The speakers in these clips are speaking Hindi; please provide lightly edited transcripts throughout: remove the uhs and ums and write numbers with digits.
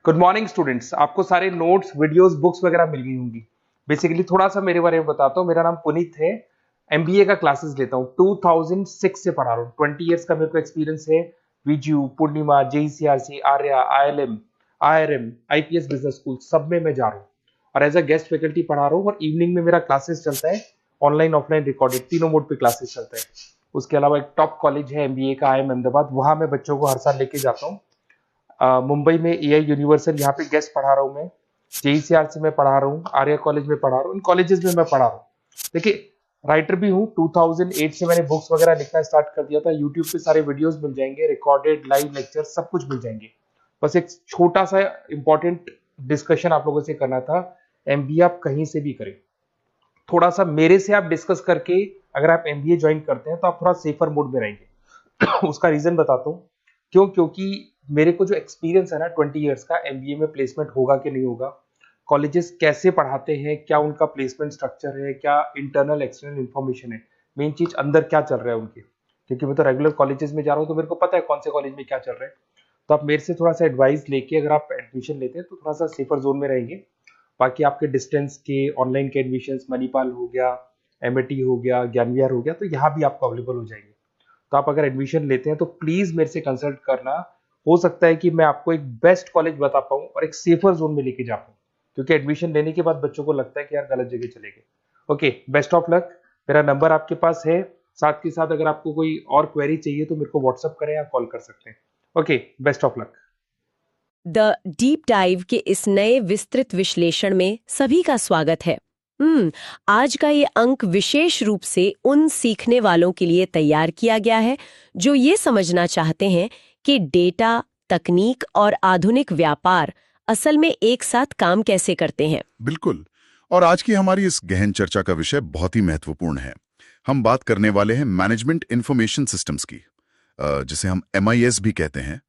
Good morning students. आपको सारे नोट्स, वीडियोस, बुक्स वगैरह मिल गई होंगी। बेसिकली थोड़ा सा मेरे बारे में बताता हूँ। मेरा नाम पुनीत है। एमबीए का क्लासेस लेता हूँ। 2006 से पढ़ा रहा हूँ। 20 इयर्स का मेरे को एक्सपीरियंस है। Viju, Poornima, JECRC, Arya, ILM, IRM, IPS business school, सब में मैं जा रहा हूँ और एज अ गेस्ट फैकल्टी पढ़ा रहा हूँ। और इवनिंग में मेरा क्लासेस चलता है, ऑनलाइन ऑफलाइन रिकॉर्डेड, तीनों मोड पे क्लासेस चलता है। उसके अलावा एक टॉप कॉलेज है एमबीए का, आईएम अहमदाबाद, वहां मैं बच्चों को हर साल लेके जाता हूँ। मुंबई में एआई यूनिवर्सल, यहाँ पे गेस्ट पढ़ा रहा हूँ मैं। जेईसीआरसी में पढ़ा रहा हूँ, आर्या कॉलेज में पढ़ा रहा हूँ। इन कॉलेजेस में मैं पढ़ा रहा हूँ। देखिए, राइटर भी हूँ। 2008 से मैंने बुक्स वगैरह लिखना स्टार्ट कर दिया था। यूट्यूब पे सारे वीडियोस मिल जाएंगे, रिकॉर्डेड लाइव लेक्चर सब कुछ मिल जाएंगे। बस एक छोटा सा इंपॉर्टेंट डिस्कशन आप लोगों से करना था। एमबीए आप कहीं से भी करें, थोड़ा सा मेरे से आप डिस्कस करके अगर आप एमबीए ज्वाइन करते हैं तो आप थोड़ा सेफर मोड में रहेंगे। उसका रीजन बताता हूँ क्यों। क्योंकि मेरे को जो एक्सपीरियंस है ना 20 इयर्स का, एमबीए में प्लेसमेंट होगा कि नहीं होगा, कॉलेजेस कैसे पढ़ाते हैं, क्या उनका प्लेसमेंट स्ट्रक्चर है, क्या इंटरनल एक्सटर्नल इन्फॉर्मेशन है, मेन चीज अंदर क्या चल रहा है उनके। क्योंकि मैं तो रेगुलर कॉलेजेस में जा रहा हूँ तो मेरे को पता है कौन से कॉलेज में क्या चल रहा है। तो आप मेरे से थोड़ा सा एडवाइस लेके अगर आप एडमिशन लेते हैं तो थोड़ा सा सेफर जोन में रहेंगे। बाकी आपके डिस्टेंस के ऑनलाइन के एडमिशन, मणिपाल हो गया, एमएटी हो गया, ज्ञान विहार हो गया, तो यहाँ भी आपको अवेलेबल हो जाएंगे। तो आप अगर एडमिशन लेते हैं तो प्लीज मेरे से कंसल्ट करना। हो सकता है कि मैं आपको एक बेस्ट कॉलेज बता पाऊं और एक सेफर जोन में लेके जा पाऊं। क्योंकि एडमिशन लेने के बाद बच्चों को लगता है कि यार गलत जगह चले गए। Okay, best of luck. मेरा नंबर आपके पास है। साथ के साथ अगर आपको कोई और क्वेरी चाहिए तो मेरे को व्हाट्सअप करें या कॉल कर सकते हैं। Okay, best of luck. The deep dive के इस नए विस्तृत विश्लेषण में सभी का स्वागत है। आज का ये अंक विशेष रूप से उन सीखने वालों के लिए तैयार किया गया है जो ये समझना चाहते हैं कि डेटा, तकनीक और आधुनिक व्यापार असल में एक साथ काम कैसे करते हैं। बिल्कुल। और आज की हमारी इस गहन चर्चा का विषय बहुत ही महत्वपूर्ण है। हम बात करने वाले हैं मैनेजमेंट इंफॉर्मेशन सिस्टम्स की, जिसे हम एमआईएस भी कहते हैं,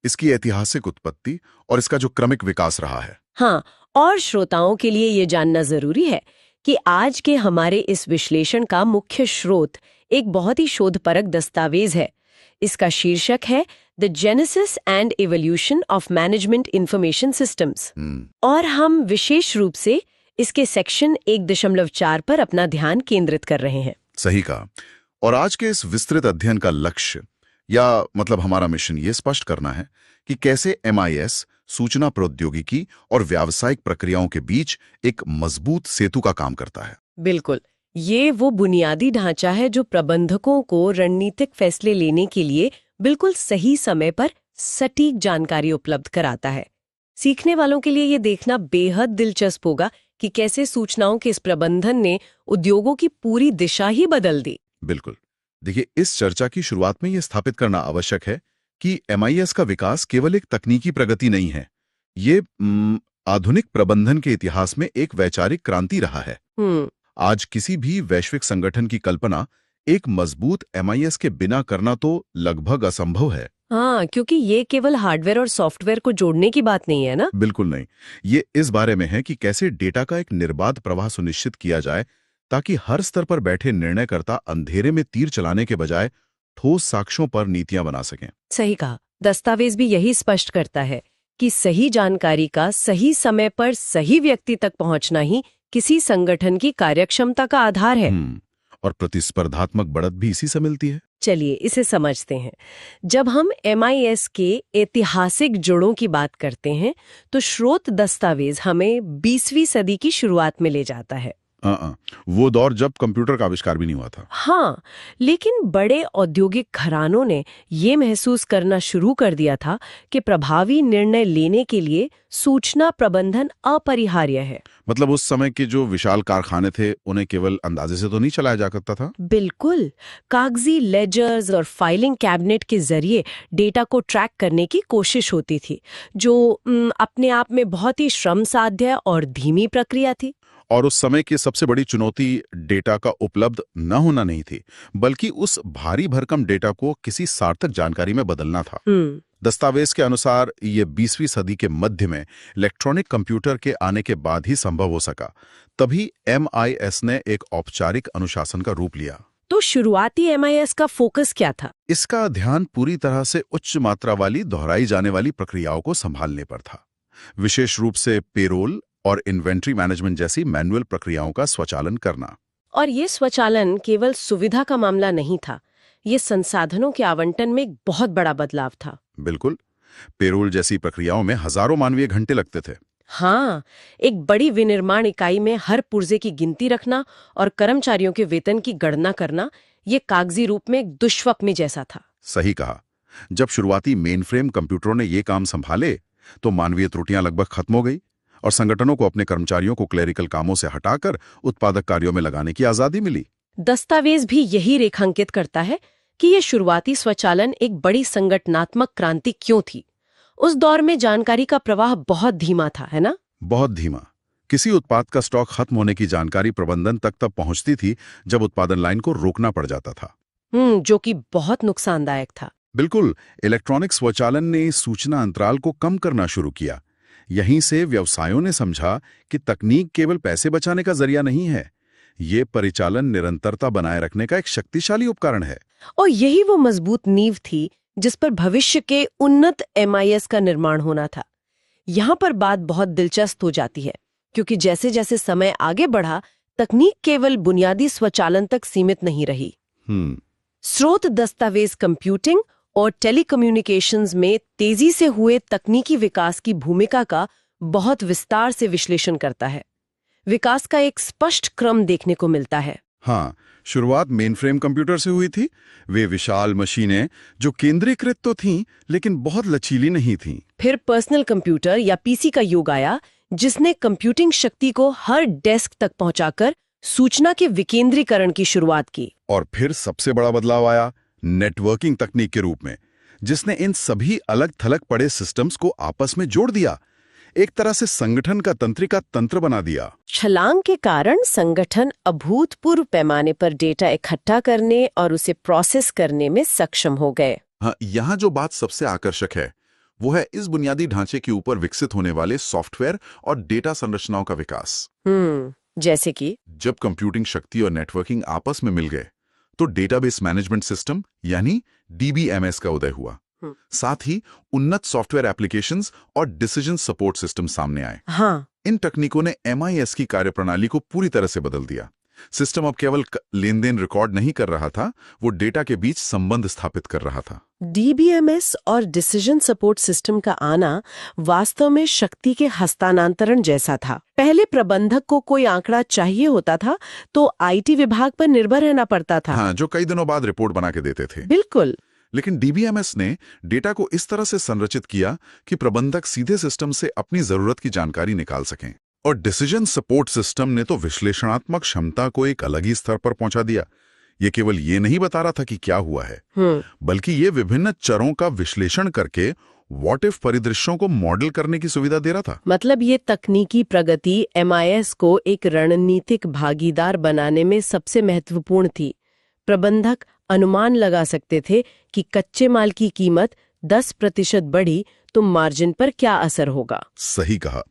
इसकी ऐतिहासिक उत्पत्ति और इसका जो क्रमिक विकास रहा है। हाँ, और श्रोताओं के लिए ये जानना जरूरी है कि आज के हमारे इस विश्लेषण का मुख्य स्रोत एक बहुत ही शोधपरक दस्तावेज है। इसका शीर्षक है the genesis and evolution of management information systems, और हम विशेष रूप से इसके सेक्शन 1.4 पर अपना ध्यान केंद्रित कर रहे हैं। सही कहा। और आज के इस विस्तृत अध्ययन का लक्ष्य, या मतलब हमारा मिशन, ये स्पष्ट करना है कि कैसे एमआईएस सूचना प्रौद्योगिकी और व्यावसायिक प्रक्रियाओं के बीच एक मजबूत सेतु का काम करता है। बिल्कुल, ये वो बुनियादी ढांचा है जो प्रबंधकों को रणनीतिक फैसले लेने के लिए बिल्कुल सही समय पर सटीक जानकारी उपलब्ध कराता है। सीखने वालों के लिए ये देखना बेहद दिलचस्प होगा कि कैसे सूचनाओं के इस प्रबंधन ने उद्योगों की पूरी दिशा ही बदल दी। बिल्कुल। देखिए, इस चर्चा की शुरुआत में यह स्थापित करना आवश्यक है कि एमआईएस का विकास केवल एक तकनीकी प्रगति नहीं है। ये आधुनिक प्रबंधन के इतिहास में एक वैचारिक क्रांति रहा है। आज किसी भी वैश्विक संगठन की कल्पना एक मजबूत एमआईएस के बिना करना तो लगभग असंभव है। हाँ, क्योंकि ये केवल हार्डवेयर और सॉफ्टवेयर को जोड़ने की बात नहीं है ना। बिल्कुल नहीं। ये इस बारे में है कि कैसे डेटा का एक निर्बाध प्रवाह सुनिश्चित किया जाए ताकि हर स्तर पर बैठे निर्णयकर्ता अंधेरे में तीर चलाने के बजाय ठोस साक्ष्यों पर नीतियां बना सकें। सही कहा। दस्तावेज भी यही स्पष्ट करता है कि सही जानकारी का सही समय पर सही व्यक्ति तक पहुंचना ही किसी संगठन की कार्यक्षमता का आधार है। और प्रतिस्पर्धात्मक बढ़त भी इसी से मिलती है। चलिए इसे समझते हैं। जब हम एमआईएस के ऐतिहासिक जड़ों की बात करते हैं तो स्रोत दस्तावेज हमें 20वीं सदी की शुरुआत में ले जाता है। वो दौर जब कंप्यूटर का आविष्कार भी नहीं हुआ था। हाँ, लेकिन बड़े औद्योगिक घरानों ने ये महसूस करना शुरू कर दिया था कि प्रभावी निर्णय लेने के लिए सूचना प्रबंधन अपरिहार्य है। मतलब उस समय के जो विशाल कारखाने थे उन्हें केवल अंदाजे से तो नहीं चलाया जा सकता था। बिल्कुल, कागजी लेजर्स और फाइलिंग कैबिनेट के जरिए डेटा को ट्रैक करने की कोशिश होती थी, जो अपने आप में बहुत ही श्रम साध्य और धीमी प्रक्रिया थी। और उस समय की सबसे बड़ी चुनौती डेटा का उपलब्ध न होना नहीं थी, बल्कि उस भारी भरकम डेटा को किसी सार्थक जानकारी में बदलना था। दस्तावेज के अनुसार ये 20वीं सदी के मध्य में इलेक्ट्रॉनिक कंप्यूटर के आने के बाद ही संभव हो सका। तभी एमआईएस ने एक औपचारिक अनुशासन का रूप लिया। तो शुरुआती एमआईएस का फोकस क्या था? इसका ध्यान पूरी तरह से उच्च मात्रा वाली दोहराई जाने वाली प्रक्रियाओं को संभालने पर था। विशेष रूप से पेरोल और इन्वेंट्री मैनेजमेंट जैसी मैनुअल प्रक्रियाओं का स्वचालन करना। और ये स्वचालन केवल सुविधा का मामला नहीं था, ये संसाधनों के आवंटन में एक बहुत बड़ा बदलाव था। बिल्कुल, पेरोल जैसी प्रक्रियाओं में हजारों मानवीय घंटे लगते थे। हाँ, एक बड़ी विनिर्माण इकाई में हर पुर्जे की गिनती रखना और कर्मचारियों के वेतन की गणना करना, ये कागजी रूप में एक दुष्स्वप्न जैसा था। सही कहा। जब शुरुआती मेनफ्रेम कंप्यूटरों ने ये काम संभाले तो मानवीय त्रुटियां लगभग खत्म हो गई और संगठनों को अपने कर्मचारियों को क्लेरिकल कामों से हटाकर उत्पादक कार्यों में लगाने की आजादी मिली। दस्तावेज भी यही रेखांकित करता है कि ये शुरुआती स्वचालन एक बड़ी संगठनात्मक क्रांति क्यों थी। उस दौर में जानकारी का प्रवाह बहुत धीमा था, है ना? बहुत धीमा। किसी उत्पाद का स्टॉक खत्म होने की जानकारी प्रबंधन तक तब पहुंचती थी जब उत्पादन लाइन को रोकना पड़ जाता था। जो कि बहुत नुकसानदायक था। बिल्कुल, इलेक्ट्रॉनिक स्वचालन ने इस सूचना अंतराल को कम करना शुरू किया। यहीं से व्यवसायों ने समझा कि तकनीक केवल पैसे बचाने का जरिया नहीं है, ये परिचालन निरंतरता बनाए रखने का एक शक्तिशाली उपकरण है। और यही वो मजबूत नींव थी जिस पर भविष्य के उन्नत MIS का निर्माण होना था। यहाँ पर बात बहुत दिलचस्प हो जाती है, क्योंकि जैसे जैसे समय आगे बढ़ा, तकनीक केवल बुनियादी स्वचालन तक सीमित नहीं रही। स्रोत दस्तावेज कंप्यूटिंग और टेलीकम्युनिकेशंस में तेजी से हुए तकनीकी विकास की भूमिका का बहुत विस्तार से विश्लेषण करता है। विकास का एक स्पष्ट क्रम देखने को मिलता है। हाँ, शुरुआत मेनफ्रेम कंप्यूटर से हुई थी। वे विशाल मशीनें जो केंद्रीकृत तो थीं, लेकिन बहुत लचीली नहीं थीं। फिर पर्सनल कंप्यूटर या PC का युग आया, जिसने कंप्यूटिंग शक्ति को हर डेस्क तक पहुंचाकर सूचना के विकेंद्रीकरण की शुरुआत की। और फिर सबसे बड़ा बदलाव आया नेटवर्किंग तकनीक के रूप में, जिसने इन सभी अलग थलग पड़े सिस्टम्स को आपस में जोड़ दिया, एक तरह से संगठन का तंत्रिका तंत्र बना दिया। छलांग के कारण संगठन अभूतपूर्व पैमाने पर डेटा इकट्ठा करने और उसे प्रोसेस करने में सक्षम हो गए। हाँ, यहाँ जो बात सबसे आकर्षक है वो है इस बुनियादी ढांचे के ऊपर विकसित होने वाले सॉफ्टवेयर और डेटा संरचनाओं का विकास। जैसे कि जब कंप्यूटिंग शक्ति और नेटवर्किंग आपस में मिल गए तो डेटाबेस मैनेजमेंट सिस्टम यानी DBMS का उदय हुआ। साथ ही उन्नत सॉफ्टवेयर एप्लीकेशंस और डिसीजन सपोर्ट सिस्टम सामने आए। हाँ, इन तकनीकों ने MIS की कार्यप्रणाली को पूरी तरह से बदल दिया। सिस्टम अब केवल लेन देन रिकॉर्ड नहीं कर रहा था, वो डेटा के बीच संबंध स्थापित कर रहा था। DBMS और डिसीजन सपोर्ट सिस्टम का आना वास्तव में शक्ति के हस्तांतरण जैसा था। पहले प्रबंधक को कोई आंकड़ा चाहिए होता था तो IT विभाग पर निर्भर रहना पड़ता था। हाँ, जो कई दिनों बाद रिपोर्ट बना के देते थे। बिल्कुल। लेकिन DBMS ने डेटा को इस तरह से संरचित किया कि प्रबंधक सीधे सिस्टम से अपनी जरूरत की जानकारी निकाल सकें। और डिसीजन सपोर्ट सिस्टम ने तो विश्लेषणात्मक क्षमता को एक अलग ही स्तर पर पहुंचा दिया। ये केवल ये नहीं बता रहा था कि क्या हुआ है, बल्कि ये विभिन्न चरों का विश्लेषण करके व्हाट इफ परिदृश्यों को मॉडल करने की सुविधा दे रहा था। मतलब ये तकनीकी प्रगति MIS को एक रणनीतिक भागीदार बनाने में सबसे महत्वपूर्ण थी। प्रबंधक अनुमान लगा सकते थे कि कच्चे माल की कीमत 10% बढ़ी तो मार्जिन पर क्या असर होगा। सही कहा।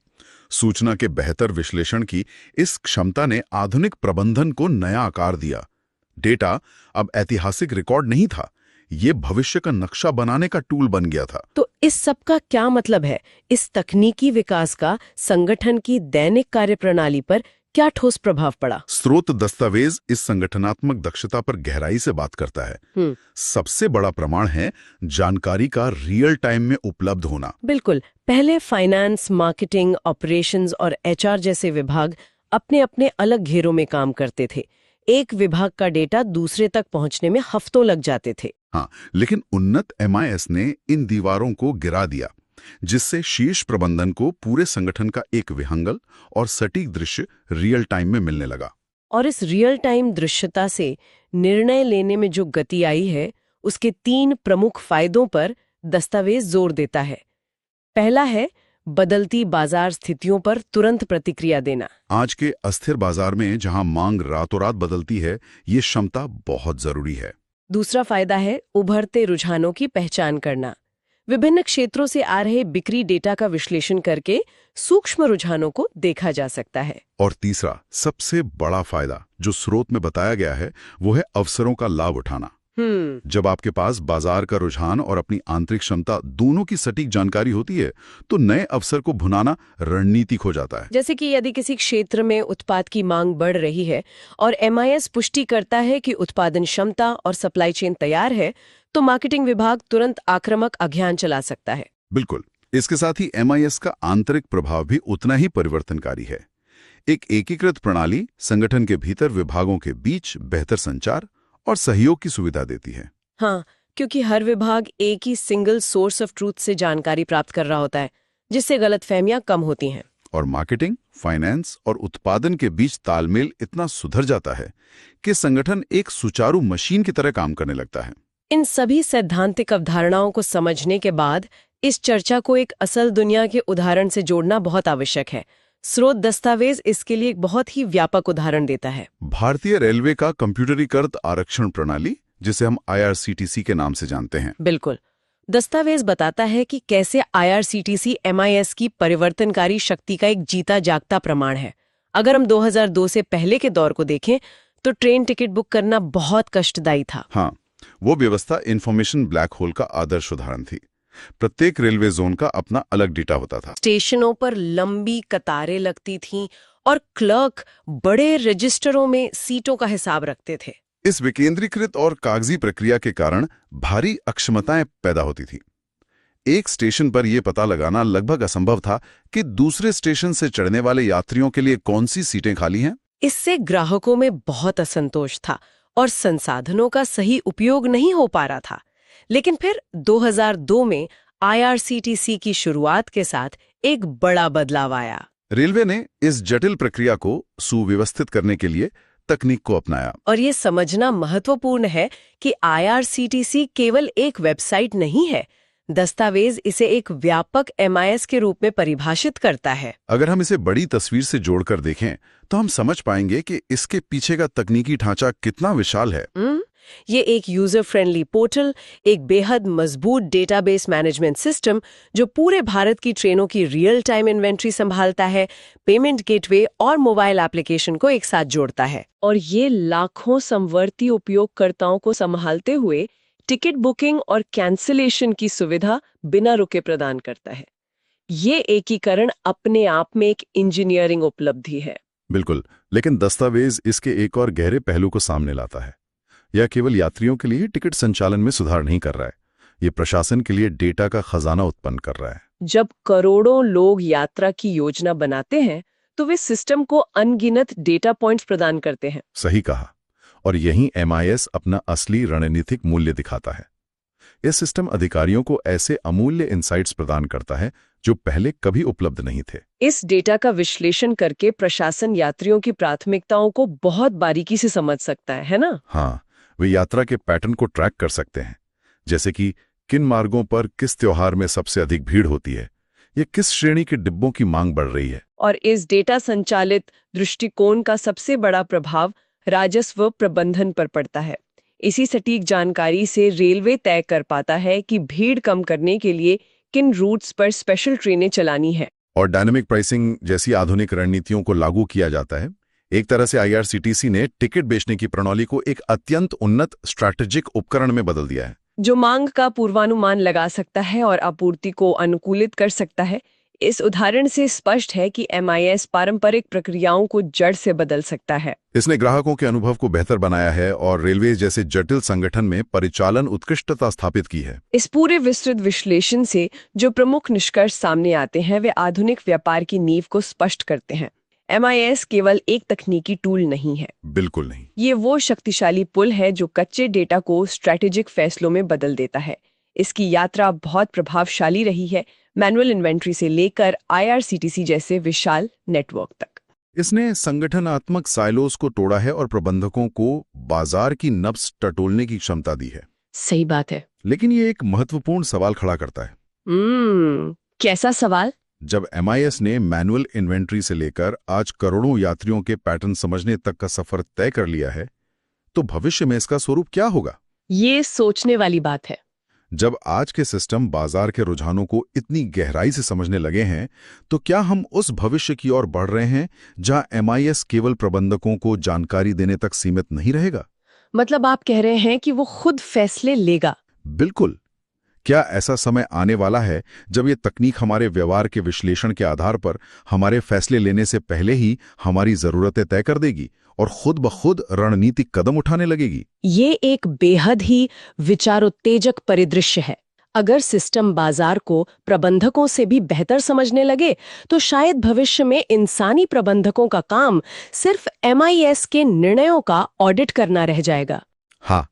सूचना के बेहतर विश्लेषण की इस क्षमता ने आधुनिक प्रबंधन को नया आकार दिया। डेटा अब ऐतिहासिक रिकॉर्ड नहीं था, ये भविष्य का नक्शा बनाने का टूल बन गया था। तो इस सब का क्या मतलब है? इस तकनीकी विकास का संगठन की दैनिक कार्यप्रणाली पर क्या ठोस प्रभाव पड़ा? स्रोत दस्तावेज इस संगठनात्मक दक्षता पर गहराई से बात करता है। सबसे बड़ा प्रमाण है जानकारी का रियल टाइम में उपलब्ध होना। बिल्कुल। पहले फाइनेंस, मार्केटिंग, ऑपरेशंस और HR जैसे विभाग अपने अपने अलग घेरों में काम करते थे। एक विभाग का डेटा दूसरे तक पहुंचने में हफ्तों लग जाते थे। हाँ, लेकिन उन्नत MIS ने इन दीवारों को गिरा दिया, जिससे शीर्ष प्रबंधन को पूरे संगठन का एक विहंगल और सटीक दृश्य रियल टाइम में मिलने लगा। और इस रियल टाइम दृश्यता से निर्णय लेने में जो गति आई है, उसके 3 प्रमुख फायदों पर दस्तावेज जोर देता है। पहला है बदलती बाजार स्थितियों पर तुरंत प्रतिक्रिया देना। आज के अस्थिर बाजार में जहां मांग रातों रात बदलती है, ये क्षमता बहुत जरूरी है। दूसरा फायदा है उभरते रुझानों की पहचान करना। विभिन्न क्षेत्रों से आ रहे बिक्री डेटा का विश्लेषण करके सूक्ष्म रुझानों को देखा जा सकता है। और तीसरा सबसे बड़ा फायदा जो स्रोत में बताया गया है, वो है अवसरों का लाभ उठाना। जब आपके पास बाजार का रुझान और अपनी आंतरिक क्षमता दोनों की सटीक जानकारी होती है तो नए अवसर को भुनाना रणनीतिक हो जाता है। जैसे कि यदि किसी क्षेत्र में उत्पाद की मांग बढ़ रही है और MIS पुष्टि करता है कि उत्पादन क्षमता और सप्लाई चेन तैयार है, तो मार्केटिंग विभाग तुरंत आक्रामक अभियान चला सकता है। बिल्कुल। इसके साथ ही MIS का आंतरिक प्रभाव भी उतना ही परिवर्तनकारी है। एक एकीकृत प्रणाली संगठन के भीतर विभागों के बीच बेहतर संचार और सहयोग की सुविधा देती है। हाँ, क्योंकि हर विभाग एक ही सिंगल सोर्स ऑफ ट्रूथ से जानकारी प्राप्त कर रहा होता है, जिससे गलतफहमियां कम होती हैं। और मार्केटिंग, फाइनेंस और उत्पादन के बीच तालमेल इतना सुधर जाता है कि संगठन एक सुचारू मशीन की तरह काम करने लगता है। इन सभी सैद्धांतिक अवधारणाओं को समझने के बाद इस चर्चा को एक असल दुनिया के उदाहरण से जोड़ना बहुत आवश्यक है। स्रोत दस्तावेज इसके लिए एक बहुत ही व्यापक उदाहरण देता है। भारतीय रेलवे का कंप्यूटरीकृत आरक्षण प्रणाली, जिसे हम IRCTC के नाम से जानते हैं। बिल्कुल। दस्तावेज बताता है कि कैसे IRCTC MIS की परिवर्तनकारी शक्ति का एक जीता जागता प्रमाण है। अगर हम 2002 से पहले के दौर को देखें तो ट्रेन टिकट बुक करना बहुत कष्टदायी था। हाँ, वो व्यवस्था इंफॉर्मेशन ब्लैक होल का आदर्श उदाहरण थी। प्रत्येक रेलवे जोन का अपना अलग डेटा होता था। स्टेशनों पर लंबी कतारें लगती थीं और क्लर्क बड़े रजिस्टरों में सीटों का हिसाब रखते थे। इस विकेंद्रीकृत और कागजी प्रक्रिया के कारण भारी अक्षमताएं पैदा होती थी। एक स्टेशन पर यह पता लगाना लगभग असंभव था कि दूसरे स्टेशन से चढ़ने वाले यात्रियों के लिए कौन सी सीटें खाली हैं। इससे ग्राहकों में बहुत असंतोष था और संसाधनों का सही उपयोग नहीं हो पा रहा था। लेकिन फिर 2002 में IRCTC की शुरुआत के साथ एक बड़ा बदलाव आया। रेलवे ने इस जटिल प्रक्रिया को सुव्यवस्थित करने के लिए तकनीक को अपनाया। और ये समझना महत्वपूर्ण है कि IRCTC केवल एक वेबसाइट नहीं है। दस्तावेज इसे एक व्यापक MIS के रूप में परिभाषित करता है। अगर हम इसे बड़ी तस्वीर से जोड़कर देखें तो हम समझ पाएंगे कि इसके पीछे का तकनीकी ढांचा कितना विशाल है। ये एक यूजर फ्रेंडली पोर्टल, एक बेहद मजबूत डेटाबेस मैनेजमेंट सिस्टम जो पूरे भारत की ट्रेनों की रियल टाइम इन्वेंट्री संभालता है, पेमेंट गेटवे और मोबाइल एप्लीकेशन को एक साथ जोड़ता है। और ये लाखों समवर्ती उपयोगकर्ताओं को संभालते हुए टिकट बुकिंग और कैंसिलेशन की सुविधा बिना रुके प्रदान करता है। ये एकीकरण अपने आप में एक इंजीनियरिंग उपलब्धि है। बिल्कुल, लेकिन दस्तावेज इसके एक और गहरे पहलू को सामने लाता है। यह केवल यात्रियों के लिए टिकट संचालन में सुधार नहीं कर रहा है, ये प्रशासन के लिए डेटा का खजाना उत्पन्न कर रहा है। जब करोड़ों लोग यात्रा की योजना बनाते हैं तो वे सिस्टम को अनगिनत डेटा पॉइंट्स प्रदान करते हैं। सही कहा। और यही MIS अपना असली रणनीतिक मूल्य दिखाता है। यह सिस्टम अधिकारियों को ऐसे अमूल्य इंसाइट्स प्रदान करता है जो पहले कभी उपलब्ध नहीं थे। इस डेटा का विश्लेषण करके प्रशासन यात्रियों की प्राथमिकताओं को बहुत बारीकी से समझ सकता है ना? हाँ, वे यात्रा के पैटर्न को ट्रैक कर सकते हैं, जैसे कि किन मार्गों पर किस त्योहार में सबसे अधिक भीड़ होती है या किस श्रेणी के डिब्बों की मांग बढ़ रही है। और इस डेटा संचालित दृष्टिकोण का सबसे बड़ा प्रभाव राजस्व प्रबंधन पर पड़ता है। इसी सटीक जानकारी से रेलवे तय कर पाता है कि भीड़ कम करने के लिए किन रूट्स पर स्पेशल ट्रेनें चलानी है। और डायनामिक प्राइसिंग जैसी आधुनिक रणनीतियों को लागू किया जाता है। एक तरह से IRCTC ने टिकट बेचने की प्रणाली को एक अत्यंत उन्नत स्ट्रैटेजिक उपकरण में बदल दिया है, जो मांग का पूर्वानुमान लगा सकता है और आपूर्ति को अनुकूलित कर सकता है। इस उदाहरण से स्पष्ट है कि MIS पारंपरिक प्रक्रियाओं को जड़ से बदल सकता है। इसने ग्राहकों के अनुभव को बेहतर बनाया है और रेलवे जैसे जटिल संगठन में परिचालन उत्कृष्टता स्थापित की है। इस पूरे विस्तृत विश्लेषण से जो प्रमुख निष्कर्ष सामने आते हैं वे आधुनिक व्यापार की नींव को स्पष्ट करते हैं। MIS केवल एक तकनीकी टूल नहीं है। बिल्कुल नहीं। ये वो शक्तिशाली पुल है जो कच्चे डेटा को स्ट्रैटेजिक फैसलों में बदल देता है। इसकी यात्रा बहुत प्रभावशाली रही है, मैनुअल इन्वेंट्री से लेकर IRCTC जैसे विशाल नेटवर्क तक। इसने संगठनात्मक साइलोस को तोड़ा है और प्रबंधकों को बाजार की नब्ज टटोलने की क्षमता दी है। सही बात है। लेकिन ये एक महत्वपूर्ण सवाल खड़ा करता है। कैसा सवाल? जब MIS ने मैनुअल इन्वेंट्री से लेकर आज करोड़ों यात्रियों के पैटर्न समझने तक का सफर तय कर लिया है, तो भविष्य में इसका स्वरूप क्या होगा? ये सोचने वाली बात है। जब आज के सिस्टम बाजार के रुझानों को इतनी गहराई से समझने लगे हैं, तो क्या हम उस भविष्य की ओर बढ़ रहे हैं जहां MIS केवल प्रबंधकों को जानकारी देने तक सीमित नहीं रहेगा? मतलब आप कह रहे हैं कि वो खुद फैसले लेगा। बिल्कुल। क्या ऐसा समय आने वाला है जब ये तकनीक हमारे व्यवहार के विश्लेषण के आधार पर हमारे फैसले लेने से पहले ही हमारी जरूरतें तय कर देगी और खुद ब खुद रणनीतिक कदम उठाने लगेगी? ये एक बेहद ही विचारोत्तेजक परिदृश्य है। अगर सिस्टम बाजार को प्रबंधकों से भी बेहतर समझने लगे तो शायद भविष्य में इंसानी प्रबंधकों का काम सिर्फ MIS के निर्णयों का ऑडिट करना रह जाएगा। हाँ,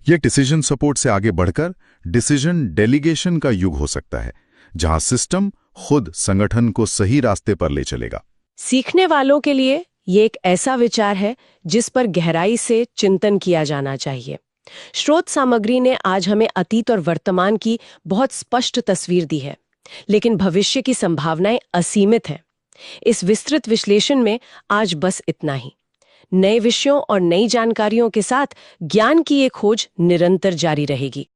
ये डिसीजन सपोर्ट से आगे बढ़कर डिसीजन डेलीगेशन का युग हो सकता है, जहां सिस्टम खुद संगठन को सही रास्ते पर ले चलेगा। सीखने वालों के लिए ये एक ऐसा विचार है जिस पर गहराई से चिंतन किया जाना चाहिए। स्रोत सामग्री ने आज हमें अतीत और वर्तमान की बहुत स्पष्ट तस्वीर दी है, लेकिन भविष्य की संभावनाएं असीमित हैं। इस विस्तृत विश्लेषण में आज बस इतना ही। नए विषयों और नई जानकारियों के साथ ज्ञान की ये खोज निरंतर जारी रहेगी।